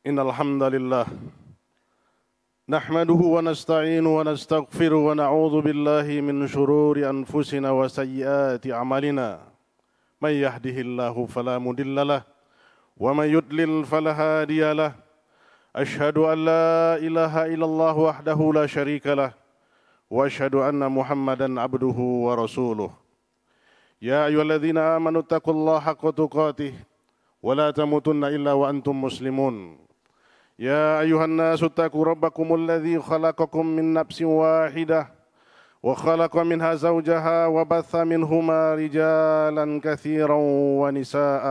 إن الحمد لله نحمده ونستعينه ونستغفره ونعوذ بالله من شرور أنفسنا وسيئات أعمالنا من يهده الله فلا مضل له ومن يضلل فلا هادي له أشهد أن لا إله إلا الله وحده لا شريك له وأشهد أن محمدا عبده ورسوله يا أيها الذين آمنوا اتقوا الله حق تقاته ولا تموتن إلا وأنتم مسلمون يا أيها الناس اتقوا ربكم الذي خلقكم من نفس واحدة وخلق منها زوجها وبث منهما رجالا كثيرا ونساء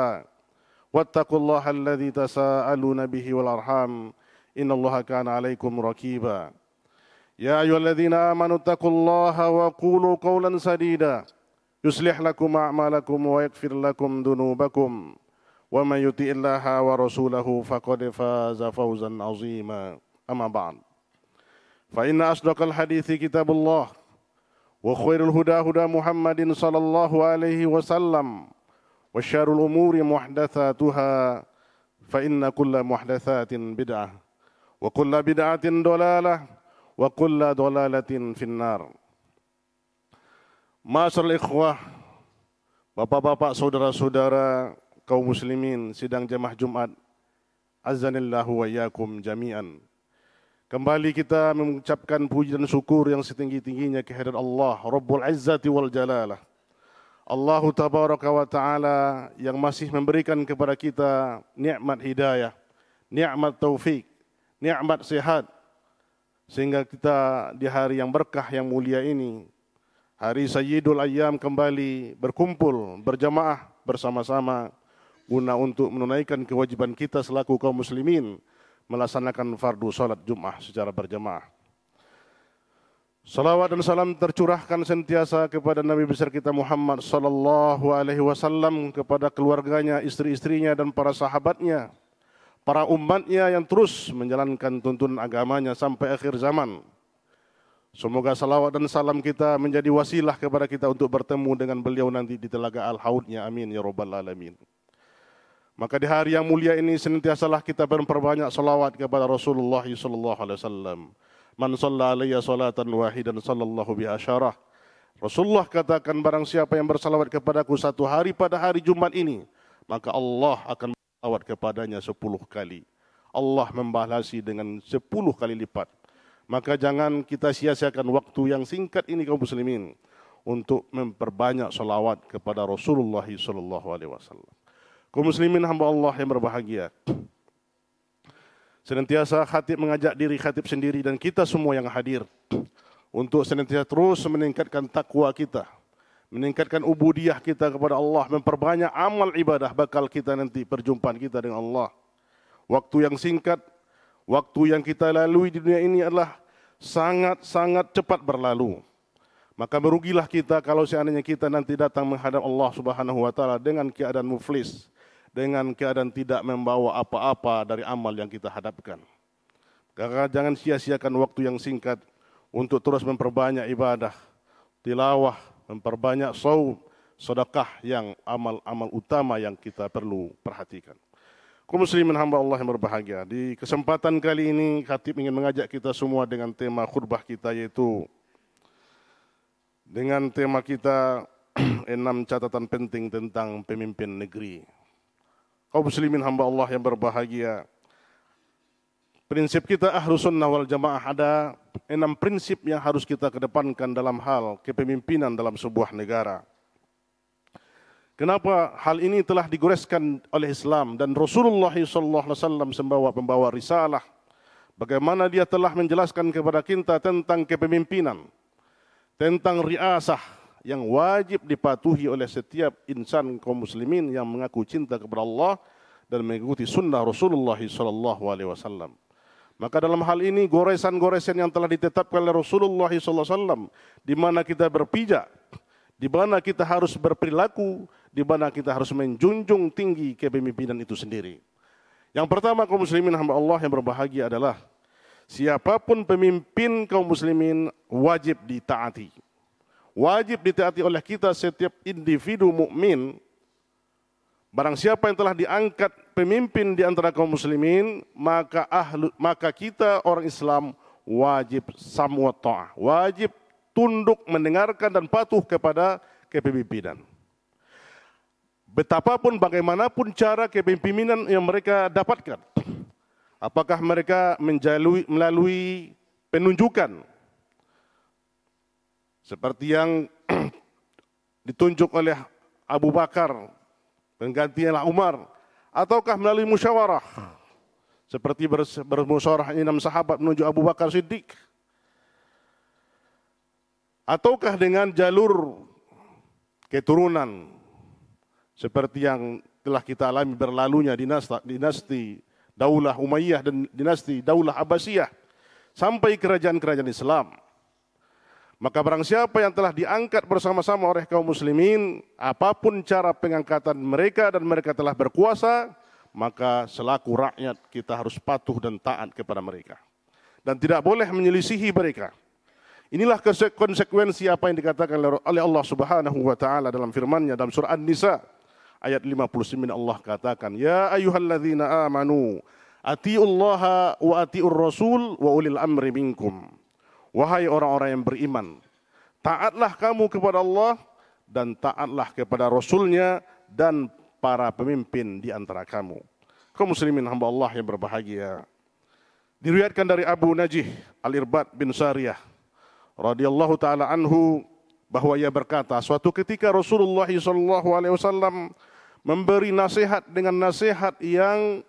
واتقوا الله الذي تساءلون به والأرحام إن الله كان عليكم رقيبا يا أيها الذين آمنوا اتقوا الله وقولوا قولا سديدا يصلح لكم أعمالكم ويغفر لكم ذنوبكم ومن يطع الله ورسوله فقد فاز فوزا عظيما أما بعد فإن أصدق الحديث كتاب الله وخير الهدى هدى محمد صلى الله عليه وسلم وشر الأمور محدثاتها فإن كل محدثات بدعة وكل بدعة ضلالة وكل ضلالة في النار. Ma'asyiral ikhwah, bapak-bapak, saudara-saudara kaum muslimin sidang jamaah Jumat, azanillahu wa iyyakum jami'an. Kembali kita mengucapkan puji dan syukur yang setinggi-tingginya kehadirat Allah Rabbul Izzati wal Jalalah. Allah tabaraka wa ta'ala yang masih memberikan kepada kita nikmat hidayah, nikmat taufik, nikmat sehat, sehingga kita di hari yang berkah yang mulia ini, hari Sayyidul Ayyam, kembali berkumpul berjamaah bersama-sama guna untuk menunaikan kewajiban kita selaku kaum muslimin melaksanakan fardu salat Jumat secara berjamaah. Salawat dan salam tercurahkan sentiasa kepada Nabi besar kita Muhammad sallallahu alaihi wasallam, kepada keluarganya, istri-istrinya dan para sahabatnya, para umatnya yang terus menjalankan tuntunan agamanya sampai akhir zaman. Semoga salawat dan salam kita menjadi wasilah kepada kita untuk bertemu dengan beliau nanti di telaga Al-Haudnya. Amin ya rabbal alamin. Maka di hari yang mulia ini senantiasalah kita memperbanyak salawat kepada Rasulullah sallallahu alaihi wasallam. Man shalla alayya salatan wahidan sallallahu biha asyarah. Rasulullah katakan, barang siapa yang bersalawat kepadaku satu hari pada hari Jumat ini, maka Allah akan bersalawat kepadanya 10 kali. Allah membalasi dengan 10 kali lipat. Maka jangan kita sia-siakan waktu yang singkat ini kaum muslimin untuk memperbanyak salawat kepada Rasulullah sallallahu alaihi wasallam. Kaum muslimin hamba Allah yang berbahagia, senantiasa khatib mengajak diri khatib sendiri dan kita semua yang hadir untuk senantiasa terus meningkatkan takwa kita, meningkatkan ubudiyah kita kepada Allah, memperbanyak amal ibadah bakal kita nanti perjumpaan kita dengan Allah. Waktu yang singkat, waktu yang kita lalui di dunia ini adalah sangat-sangat cepat berlalu. Maka merugilah kita kalau seandainya kita nanti datang menghadap Allah Subhanahu wa taala dengan keadaan muflis, dengan keadaan tidak membawa apa-apa dari amal yang kita hadapkan. Karena jangan sia-siakan waktu yang singkat untuk terus memperbanyak ibadah, tilawah, memperbanyak shaum, sedekah yang amal-amal utama yang kita perlu perhatikan. Kaum muslimin hamba Allah yang berbahagia, di kesempatan kali ini khatib ingin mengajak kita semua dengan tema khutbah kita, yaitu dengan tema kita 6 catatan penting tentang pemimpin negeri. Kaum muslimin hamba Allah yang berbahagia, prinsip kita Ahlus Sunnah wal Jamaah ada 6 prinsip yang harus kita kedepankan dalam hal kepemimpinan dalam sebuah negara. Kenapa hal ini telah digoreskan oleh Islam dan Rasulullah SAW pembawa risalah, bagaimana dia telah menjelaskan kepada kita tentang kepemimpinan, tentang riasah yang wajib dipatuhi oleh setiap insan kaum muslimin yang mengaku cinta kepada Allah dan mengikuti sunnah Rasulullah SAW. Maka dalam hal ini goresan-goresan yang telah ditetapkan oleh Rasulullah SAW, di mana kita berpijak, di mana kita harus berperilaku, di mana kita harus menjunjung tinggi kepemimpinan itu sendiri. Yang pertama kaum muslimin hamba Allah yang berbahagia adalah siapapun pemimpin kaum muslimin wajib ditaati. Wajib ditaati oleh kita setiap individu mukmin. Barang siapa yang telah diangkat pemimpin di antara kaum muslimin, maka kita orang Islam wajib sam'u wa ta'ah, wajib tunduk mendengarkan dan patuh kepada kepemimpinan. Betapapun bagaimanapun cara kepemimpinan yang mereka dapatkan, apakah mereka melalui penunjukan seperti yang ditunjuk oleh Abu Bakar, penggantinya Umar, ataukah melalui musyawarah seperti bermusyawarah 6 sahabat menunjuk Abu Bakar Siddiq, ataukah dengan jalur keturunan seperti yang telah kita alami berlalunya dinasti Daulah Umayyah dan dinasti Daulah Abbasiyah sampai kerajaan-kerajaan Islam. Maka barang siapa yang telah diangkat bersama-sama oleh kaum muslimin, apapun cara pengangkatan mereka dan mereka telah berkuasa, maka selaku rakyat kita harus patuh dan taat kepada mereka. Dan tidak boleh menyelisihi mereka. Inilah konsekuensi apa yang dikatakan oleh Allah Subhanahu wa taala dalam firman-Nya dalam surah An-Nisa ayat 59. Allah katakan, "Ya ayyuhalladzina amanu, atiullaha wa atiur rasul wa ulil amri minkum." Wahai orang-orang yang beriman, taatlah kamu kepada Allah dan taatlah kepada Rasul-Nya dan para pemimpin di antara kamu. Kaum muslimin hamba Allah yang berbahagia. Diriwayatkan dari Abu Najih Al-Irbad bin Sariyah radhiyallahu taala anhu bahwa ia berkata, suatu ketika Rasulullah SAW memberi nasihat dengan nasihat yang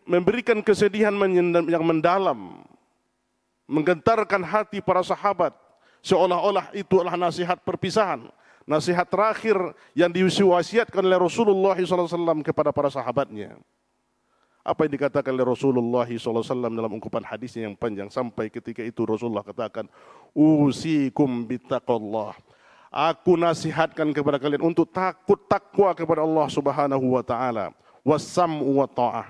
memberikan kesedihan yang mendalam, menggentarkan hati para sahabat, seolah-olah itu adalah nasihat perpisahan, nasihat terakhir yang diwasiatkan oleh Rasulullah SAW kepada para sahabatnya. Apa yang dikatakan oleh Rasulullah SAW dalam ungkapan hadisnya yang panjang, sampai ketika itu Rasulullah katakan, usikum bittaqallah. Aku nasihatkan kepada kalian untuk takwa kepada Allah Subhanahu wa taala. Wassam'u wa ta'ah.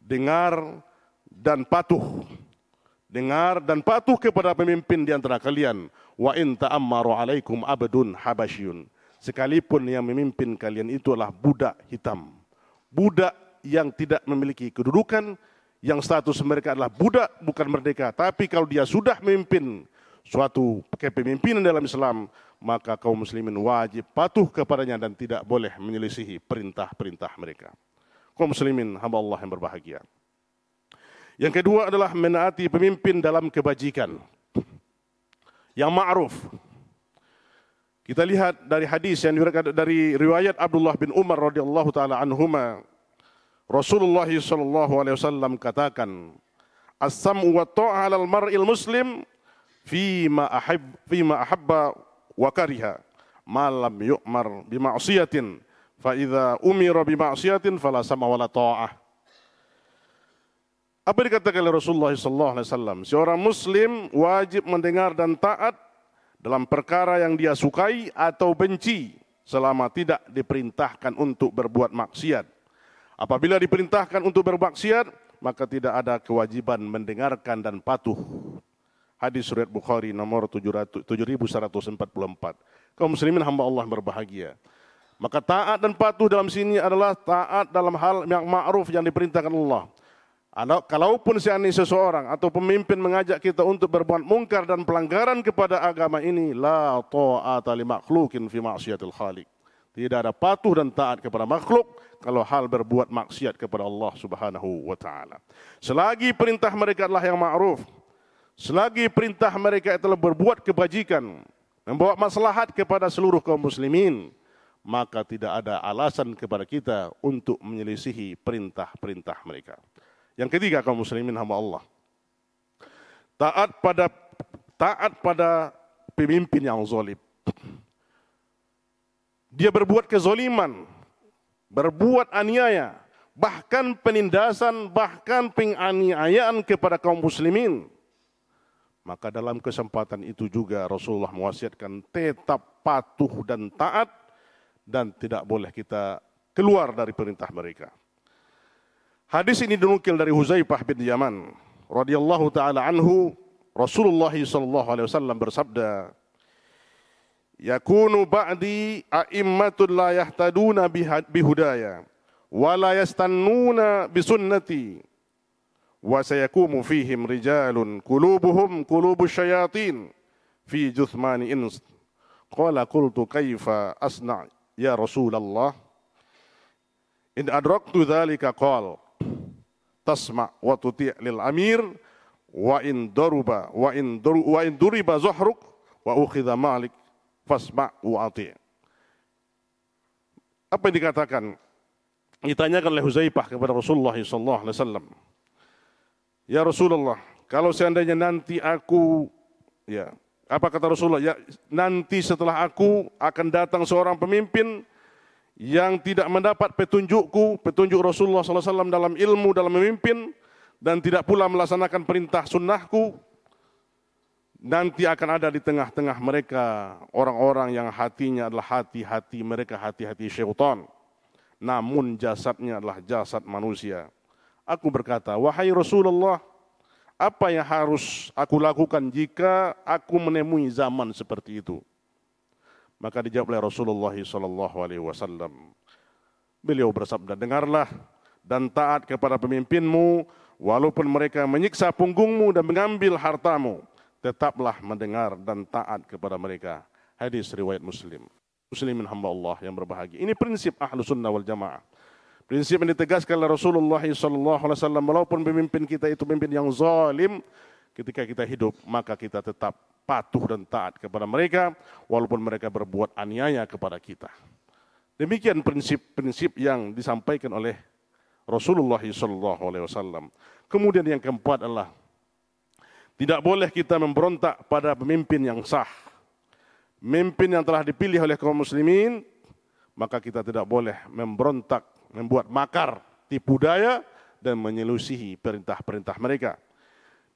Dengar dan patuh. Dengar dan patuh kepada pemimpin di antara kalian. Wa in ta'ammaru alaikum abdun habasyun. Sekalipun yang memimpin kalian itu adalah budak hitam. Budak yang tidak memiliki kedudukan, yang status mereka adalah budak, bukan merdeka. Tapi kalau dia sudah memimpin suatu kepemimpinan dalam Islam, maka kaum muslimin wajib patuh kepadanya dan tidak boleh menyelisihi perintah-perintah mereka. Kaum muslimin hamba Allah yang berbahagia. Yang kedua adalah menaati pemimpin dalam kebajikan yang ma'ruf. Kita lihat dari hadis yang diriwayatkan dari riwayat Abdullah bin Umar radhiyallahu taala anhuma, Rasulullah SAW katakan, as-sam'u wa ta'ah 'alal mar'il muslim fima ahabba wa kariha ma lam yu'mar bi ma'siyatin fa idza umira bi ma'siyatin fala sam'a wala ta'ah. Apa dikatakan oleh Rasulullah SAW? Seorang muslim wajib mendengar dan taat dalam perkara yang dia sukai atau benci selama tidak diperintahkan untuk berbuat maksiat. Apabila diperintahkan untuk bermaksiat, maka tidak ada kewajiban mendengarkan dan patuh. Hadis riwayat Bukhari nomor 7144. Kaum muslimin hamba Allah berbahagia. Maka taat dan patuh dalam sini adalah taat dalam hal yang ma'ruf yang diperintahkan Allah. Kalaupun seandainya seseorang atau pemimpin mengajak kita untuk berbuat mungkar dan pelanggaran kepada agama ini, la ta'ata li makhlukin fi ma'siyatil khaliq. Tidak ada patuh dan taat kepada makhluk kalau hal berbuat maksiat kepada Allah Subhanahu wa taala. Selagi perintah mereka adalah yang ma'ruf, selagi perintah mereka adalah berbuat kebajikan, membawa maslahat kepada seluruh kaum muslimin, maka tidak ada alasan kepada kita untuk menyelisihi perintah-perintah mereka. Yang ketiga kaum muslimin hamba Allah, taat pada pemimpin yang zalim. Dia berbuat kezaliman, berbuat aniaya, bahkan penindasan, bahkan penganiayaan kepada kaum muslimin. Maka dalam kesempatan itu juga Rasulullah mewasiatkan tetap patuh dan taat dan tidak boleh kita keluar dari perintah mereka. Hadis ini dinukil dari Huzaifah bin Yaman radhiyallahu taala anhu, Rasulullah sallallahu alaihi wasallam bersabda, yakunu ba'di a'immatul la yahtaduna bihudaya wa la yastannuna bisunnati wa sayakumu fihim rijalun qulubuhum qulubus syayatin fi juthmani ins. Qala qultu kaifa asna' ya Rasulullah? In adraktu dzalika qala tasma' wa tuti' lil amir wa in duriba zuhruk wa ukhidha malik fasma' wa ati'. Apa yang dikatakan? Ditanyakan oleh Huzaifah kepada Rasulullah sallallahu alaihi wasallam. Ya Rasulullah, kalau seandainya nanti aku, ya, apa kata Rasulullah? Ya, nanti setelah aku akan datang seorang pemimpin yang tidak mendapat petunjukku, petunjuk Rasulullah sallallahu alaihi wasallam dalam ilmu, dalam memimpin, dan tidak pula melaksanakan perintah sunnahku. Nanti akan ada di tengah-tengah mereka orang-orang yang hatinya adalah hati-hati mereka, hati-hati syaitan. Namun jasadnya adalah jasad manusia. Aku berkata, wahai Rasulullah, apa yang harus aku lakukan jika aku menemui zaman seperti itu? Maka dijawab oleh Rasulullah SAW. Beliau bersabda, dengarlah dan taat kepada pemimpinmu, walaupun mereka menyiksa punggungmu dan mengambil hartamu, tetaplah mendengar dan taat kepada mereka. Hadis riwayat Muslim. Muslimin hamba Allah yang berbahagia. Ini prinsip Ahlus Sunnah wal Jamaah. Prinsip yang ditegaskan oleh Rasulullah SAW, walaupun pemimpin kita itu pemimpin yang zalim, ketika kita hidup, maka kita tetap patuh dan taat kepada mereka, walaupun mereka berbuat aniaya kepada kita. Demikian prinsip-prinsip yang disampaikan oleh Rasulullah SAW. Kemudian yang keempat adalah, tidak boleh kita memberontak pada pemimpin yang sah. Pemimpin yang telah dipilih oleh kaum muslimin, maka kita tidak boleh memberontak, membuat makar, tipu daya, dan menyelusihi perintah-perintah mereka.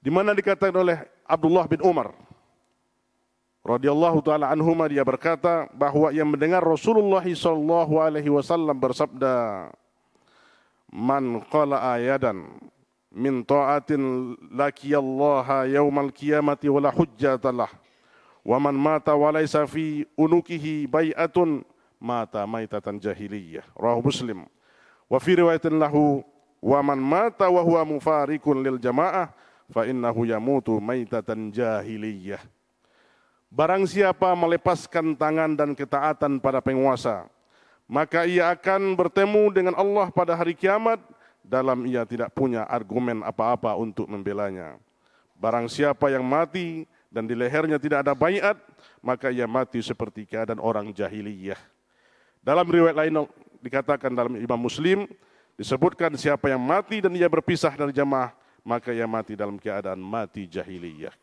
Di mana dikatakan oleh Abdullah bin Umar radhiyallahu taala anhuma, dia berkata bahwa ia mendengar Rasulullah sallallahu alaihi wasallam bersabda, "Man qala ayadan min ta'atin laqiyallaha yaumal qiyamati wala hujjatalah, wa man mata wa laysa fi unukihi bai'atun mata maitatan jahiliyah." Rawahu Muslim. Wa fi riwayatin lahu, "Wa man mata wa huwa mufarikun lil jamaah fa innahu yamutu maitatan jahiliyah." Barang siapa melepaskan tangan dan ketaatan pada penguasa, maka ia akan bertemu dengan Allah pada hari kiamat dalam ia tidak punya argumen apa-apa untuk membelanya. Barang siapa yang mati dan di lehernya tidak ada baiat, maka ia mati seperti keadaan orang jahiliyah. Dalam riwayat lain dikatakan dalam Imam Muslim, disebutkan siapa yang mati dan ia berpisah dari jamaah, maka ia mati dalam keadaan mati jahiliyah.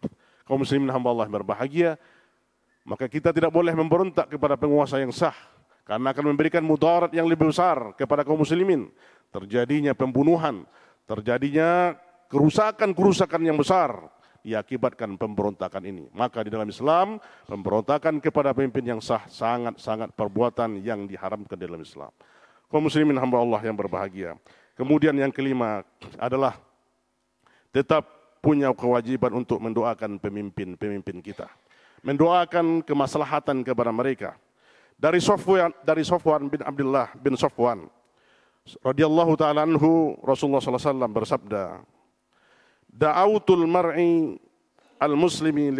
Kaum muslimin hamba Allah yang berbahagia, maka kita tidak boleh memberontak kepada penguasa yang sah, karena akan memberikan mudarat yang lebih besar kepada kaum muslimin. Terjadinya pembunuhan, terjadinya kerusakan-kerusakan yang besar diakibatkan pemberontakan ini. Maka di dalam Islam, pemberontakan kepada pemimpin yang sah sangat-sangat perbuatan yang diharamkan di dalam Islam. Kaum muslimin hamba Allah yang berbahagia. Kemudian yang kelima adalah tetap punya kewajiban untuk mendoakan pemimpin-pemimpin kita. Mendoakan kemaslahatan kepada mereka. Dari Sofwan bin Abdullah bin Sofwan radhiyallahu taala anhu, Rasulullah sallallahu alaihi wasallam bersabda, "Da'watul mar'i al-muslimi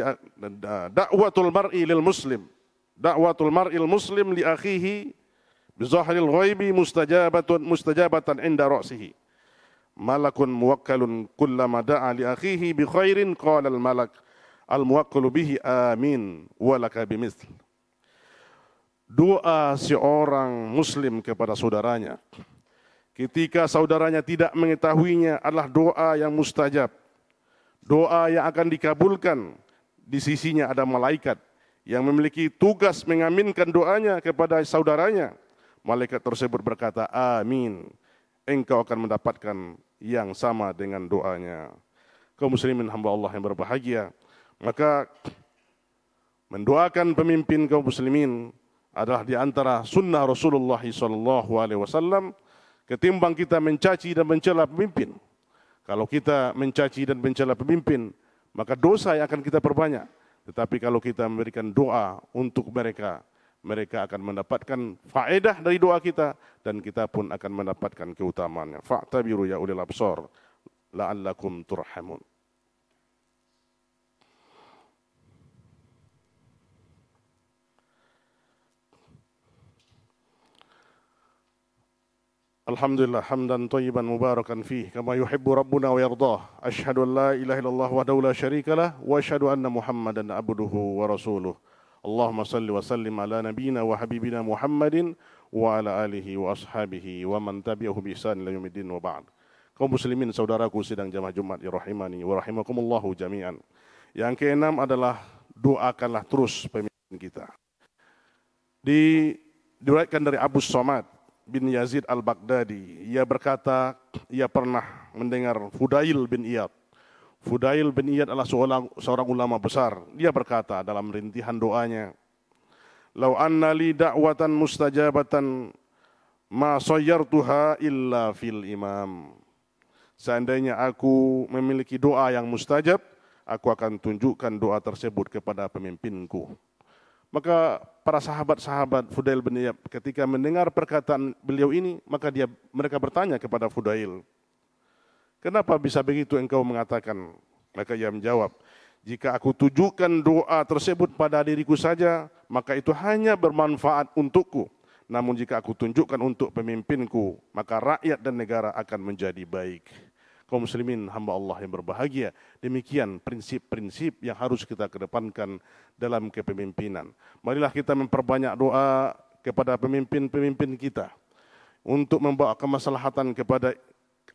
da'watul mar'i lil muslim, da'watul mar'il muslim li akhihi bi zahril ghaibi mustajabatan inda ra'sihi. Malakun muwakkalun kullama da'a li akhihi bi khairin qala al-malak al-muwakkalu bihi amin walaka bimitsl." Doa seorang muslim kepada saudaranya ketika saudaranya tidak mengetahuinya adalah doa yang mustajab. Doa yang akan dikabulkan. Di sisinya ada malaikat yang memiliki tugas mengaminkan doanya kepada saudaranya. Malaikat tersebut berkata, amin. Engkau akan mendapatkan yang sama dengan doanya. Kaum muslimin hamba Allah yang berbahagia, maka mendoakan pemimpin kaum muslimin adalah di antara sunnah Rasulullah SAW, ketimbang kita mencaci dan mencela pemimpin. Kalau kita mencaci dan mencela pemimpin, maka dosa yang akan kita perbanyak. Tetapi kalau kita memberikan doa untuk mereka, mereka akan mendapatkan faedah dari doa kita dan kita pun akan mendapatkan keutamaannya. Fa'tabiru ya ulil absar la'allakum turhamun. Alhamdulillah hamdan thayyiban mubarakan fih kama yuhibbu rabbuna wa yardah. Asyhadu an la ilaha illallah wahdahu la syarikalah wa asyhadu anna Muhammadan abduhu wa rasuluh. Allahumma salli wa sallim ala nabiyyina wa habibina Muhammadin wa ala alihi wa ashabihi wa man tabi'ahu bi ihsan ila yaumiddin wa ba'd. Kaum muslimin saudaraku sidang jamaah Jumat ya rahimani wa rahimakumullahu jami'an. Yang keenam adalah doakanlah terus pemimpin kita. Diriwayatkan dari Abu Somad bin Yazid al-Baghdadi, ia berkata, ia pernah mendengar Fudail bin Iyad. Fudail bin Iyad adalah seorang ulama besar. Dia berkata dalam rintihan doanya, "Lau anna li da'watan mustajabatan ma sayyartuha illa fil imam." Seandainya aku memiliki doa yang mustajab, aku akan tunjukkan doa tersebut kepada pemimpinku. Maka para sahabat-sahabat Fudail bin Iyad ketika mendengar perkataan beliau ini, maka mereka bertanya kepada Fudail, "Kenapa bisa begitu engkau mengatakan?" Maka ia menjawab, "Jika aku tujukan doa tersebut pada diriku saja, maka itu hanya bermanfaat untukku. Namun jika aku tunjukkan untuk pemimpinku, maka rakyat dan negara akan menjadi baik." Kaum muslimin hamba Allah yang berbahagia, demikian prinsip-prinsip yang harus kita kedepankan dalam kepemimpinan. Marilah kita memperbanyak doa kepada pemimpin-pemimpin kita untuk membawa kemaslahatan kepada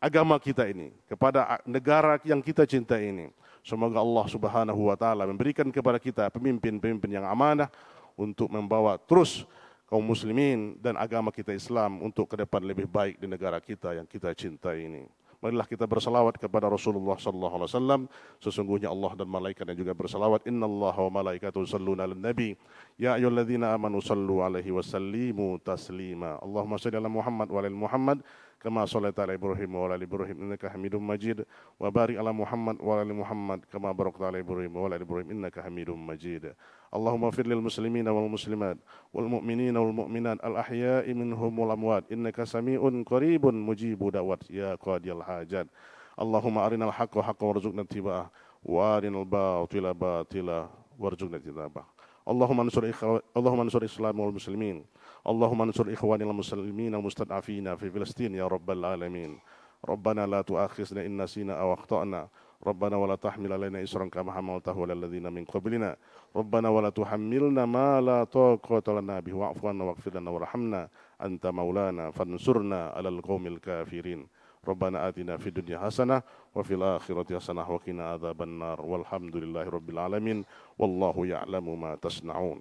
agama kita ini, kepada negara yang kita cintai ini. Semoga Allah Subhanahu wa taala memberikan kepada kita pemimpin-pemimpin yang amanah untuk membawa terus kaum muslimin dan agama kita Islam untuk ke depan lebih baik di negara kita yang kita cintai ini. Marilah kita bersalawat kepada Rasulullah sallallahu alaihi wasallam. Sesungguhnya Allah dan malaikatnya juga bersalawat. Innallaha wa malaikatahu yusholluna 'alan nabi. Ya ayyuhalladzina amanu shallu 'alaihi wa sallimu taslima. Allahumma shalli 'ala Muhammad wa 'ala Muhammad kama shallaita 'ala Ibrahim wa 'ala ali Ibrahim innaka Hamidum Majid. Wa barik 'ala Muhammad wa 'ala ali Muhammad kama barakta 'ala Ibrahim wa 'ala ali Ibrahim innaka Hamidum Majid. Allahumma ighfir lil muslimina wal muslimat wal mu'minina wal mu'minat al ahya'i minhum wal amwat innaka sami'un qaribun mujibu da'wat ya qadiyal hajat. Allahumma arinal haqqa haqqan warzuqna ittiba'ah wa arinal batila batila warzuqna ijtinabah. Allahumma ansur Islam wal muslimin. Allahumma ansur ikhwanil muslimin al mustad'afina fi Filistin ya rabbal alamin. Rabbana la tu'akhizna in nasina aw akhtana. ربنا ولا تحمل علينا إصرا كما حملته على الذين من قبلنا ربنا ولا تحملنا ما لا طاقة لنا به واعف عنا واغفر لنا وارحمنا أنت مولانا فانصرنا على القوم الكافرين ربنا آتنا في الدنيا حسنة وفي الآخرة حسنة وقنا عذاب النار والحمد لله رب العالمين والله يعلم ما تصنعون.